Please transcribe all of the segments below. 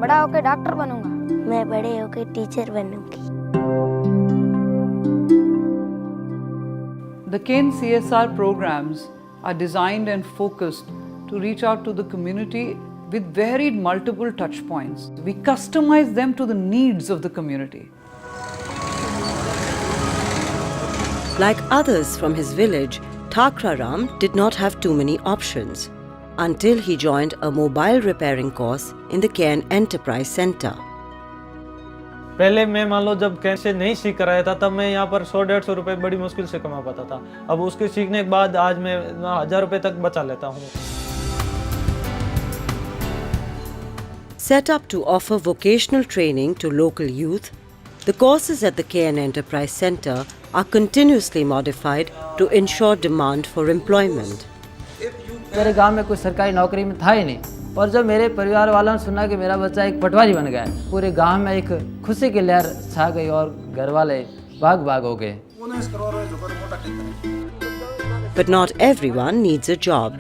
बड़ा होकर डॉक्टर बनूंगा। मैं बड़े होकर teacher बनूंगी। The Ken CSR programs are designed and focused to reach out to the community with varied multiple touch points. We customize them to the needs of the community. Like others from his village, Thakra Ram did not have too many options until he joined a mobile repairing course in the Cairn Enterprise Centre. पहले मैं मान लो जब कैसे नहीं सीख रहा था तब मैं यहाँ पर 100-150 रुपए बड़ी मुश्किल से कमा पाता था। अब उसके सीखने के बाद आज मैं 1000 रुपए तक बचा लेता हूँ। Set up to offer vocational training to local youth, the courses at the Cairn Enterprise Centre are continuously modified to ensure demand for employment. मेरे गांव में कोई सरकारी नौकरी में था ही नहीं, और जब मेरे परिवार वालों ने सुना कि मेरा बच्चा एक पटवारी बन गया है, पूरे गांव में एक खुशी की लहर छा गई और घर वाले भाग हो गए। But not everyone needs a job.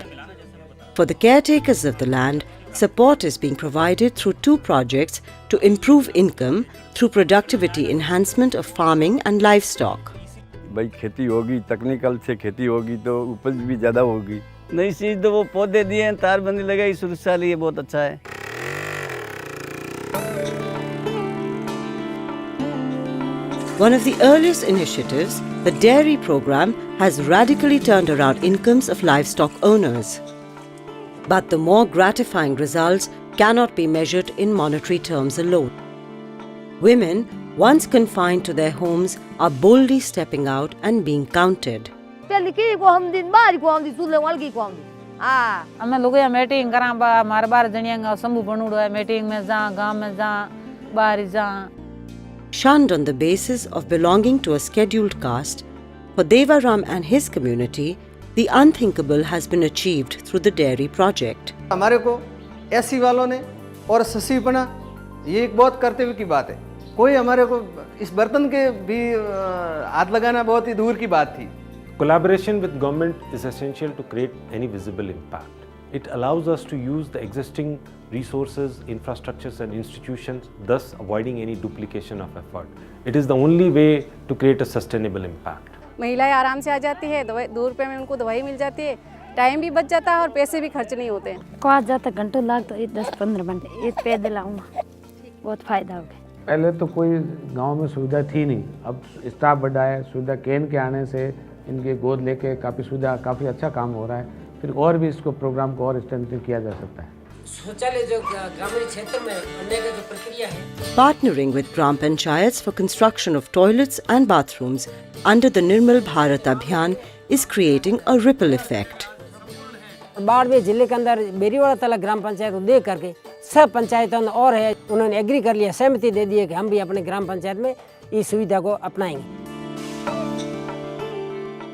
For the caretakers of the land, support is being provided through 2 projects to improve income through productivity enhancement of farming and livestock. भाई खेती होगी, टेक्निकल से खेती होगी तो उपज भी ज़्यादा होगी। नई चीज़ तो वो पौधे दिए हैं, तारबंदी लगाई, सुरक्षा लिए, बहुत अच्छा है। One of the earliest initiatives, the dairy program has radically turned around incomes of livestock owners. But the more gratifying results cannot be measured in monetary terms alone. Women, once confined to their homes, are boldly stepping out and being counted. અમે લોકો meeting કરા માર બાર જણિયા સમૂહ બણુડો है meeting में जा गांव में जा बाहर जा। Shunned on the basis of belonging to a scheduled caste, for Devaram and his community, the unthinkable has been achieved through the dairy project. हमारे को एससी वालों ने और ससीपना ये एक बहुत कर्तव्य की बात है। कोई हमारे को इस बर्तन के भी हाथ लगाना बहुत ही दूर की बात थी। Collaboration with government is essential to create any visible impact. It allows us to use the existing resources, infrastructures and institutions, thus avoiding any duplication of effort. It is the only way to create a sustainable impact. महिलाएं आराम से आ जाती है, दवाई 2 रुपये में उनको दवाई मिल जाती है, टाइम भी बच जाता है और पैसे भी खर्च नहीं होते हैं। को आ जाता घंटों लागता है, 10-15 घंटे एक पैदल आऊँगा, बहुत फायदा हो गया। पहले तो कोई गांव में सुविधा थी नहीं, अब स्टाफ बढ़ा है, सुविधा केन के आने से इनके गोद लेके काफ़ी सुविधा, काफ़ी अच्छा काम हो रहा है। फिर और भी इसको प्रोग्राम को और स्ट्रेंथन किया जा सकता है। शौचालय जो ग्रामीण क्षेत्र में बनने का जो प्रक्रिया है। Partnering with Gram Panchayats for construction of toilets and bathrooms under the Nirmal Bharat Abhiyan is creating a ripple effect. Barmer जिले के अंदर बेरीवाड़ा तला ग्राम पंचायत को दे करके सब पंचायतों और है, उन्होंने एग्री कर लिया, सहमति दे दी है कि हम भी अपने ग्राम पंचायत में इस सुविधा को अपनाएंगे।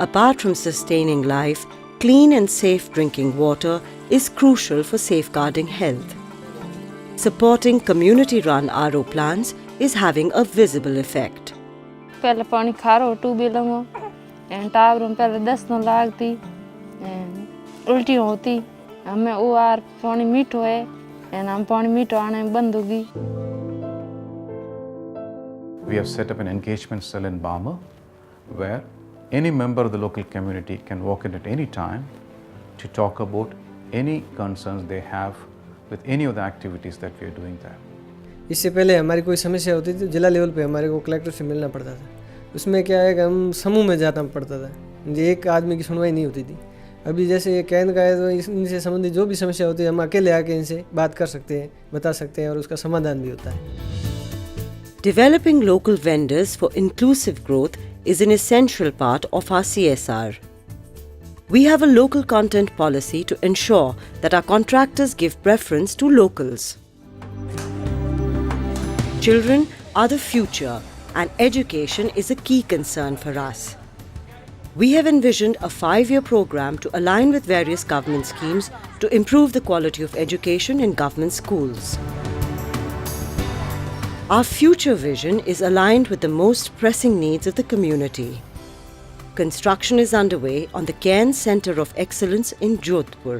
Apart from sustaining life, clean and safe drinking water is crucial for safeguarding health. Supporting community-run RO plants is having a visible effect. पहले पानी खारो ट्यूबवेलों में टावरों पहले 10 न लागती, उल्टी होती, हमें वो आर पानी मीठो है, हम पानी मीठो आने बंद होगी। We have set up an engagement cell in Barmer where any member of the local community can walk in at any time to talk about any concerns they have with any of the activities that we are doing there. इससे पहले हमारी कोई समस्या होती थी, जिला level पे हमारे को कलेक्टर से मिलना पड़ता था। उसमें क्या है कि हम समूह में जाना पड़ता था, एक आदमी की सुनवाई नहीं होती थी। अभी जैसे ये कैन का है तो इनसे संबंधित जो भी समस्या होती है हम अकेले आके इनसे बात कर सकते हैं, बता सकते हैं और उसका समाधान भी होता है। Developing local vendors for inclusive growth is an essential part of our CSR. We have a local content policy to ensure that our contractors give preference to locals. Children are the future, and education is a key concern for us. We have envisioned a 5-year program to align with various government schemes to improve the quality of education in government schools. Our future vision is aligned with the most pressing needs of the community. Construction is underway on the Cairn Centre of Excellence in Jodhpur.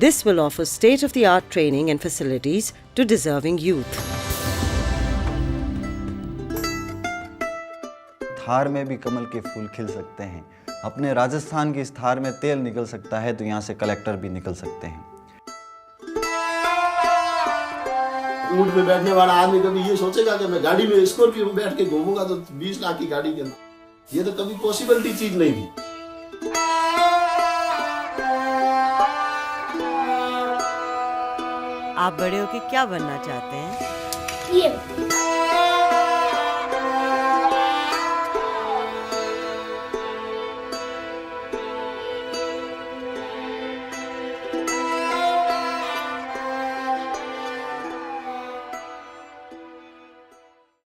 This will offer state-of-the-art training and facilities to deserving youth. Thar में भी कमल के फूल खिल सकते हैं। अपने राजस्थान की इस थार में तेल निकल सकता है तो यहाँ से कलेक्टर भी निकल सकते हैं। ऊंट पे बैठने वाला आदमी कभी ये सोचेगा कि मैं गाड़ी में स्कॉर्पियो में बैठ के घूमूंगा तो 20 लाख की गाड़ी के अंदर, ये तो कभी पॉसिबिलिटी चीज नहीं थी। आप बड़े होके क्या बनना चाहते हैं? ये